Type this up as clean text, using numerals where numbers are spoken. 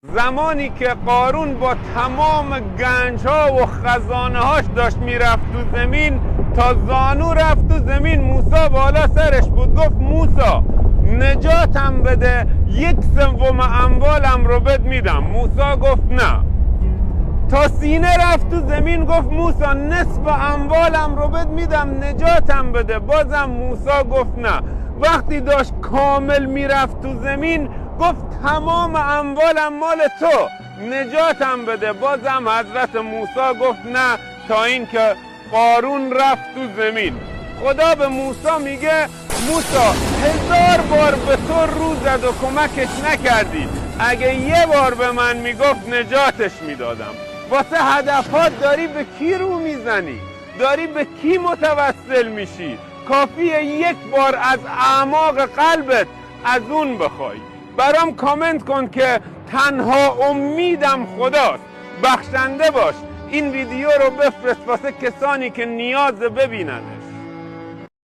زمانی که قارون با تمام گنج‌ها و خزانه‌هاش داشت میرفت تو زمین، تا زانو رفت تو زمین، موسی بالا سرش بود. گفت موسی نجاتم بده، 1/3 اموالم رو بد میدم. موسی گفت نه. تا سینه رفت تو زمین، گفت موسی نصف اموالم رو بد میدم، نجاتم بده. بازم موسی گفت نه. وقتی داشت کامل میرفت تو زمین، گفت تمام اموالم مال تو، نجاتم بده. بازم حضرت موسی گفت نه، تا اینکه قارون رفت تو زمین. خدا به موسی میگه موسی 1000 بار به تو رو زد و کمکش نکردی، اگه یه بار به من میگفت نجاتش میدادم. واسه هدفات داری به کی رو میزنی؟ داری به کی متوسل میشی؟ کافیه 1 بار از اعماق قلبت از اون بخوای. برام کامنت کن که تنها امیدم خداست. بخشنده باش. این ویدیو رو بفرست واسه کسانی که نیاز ببیننه.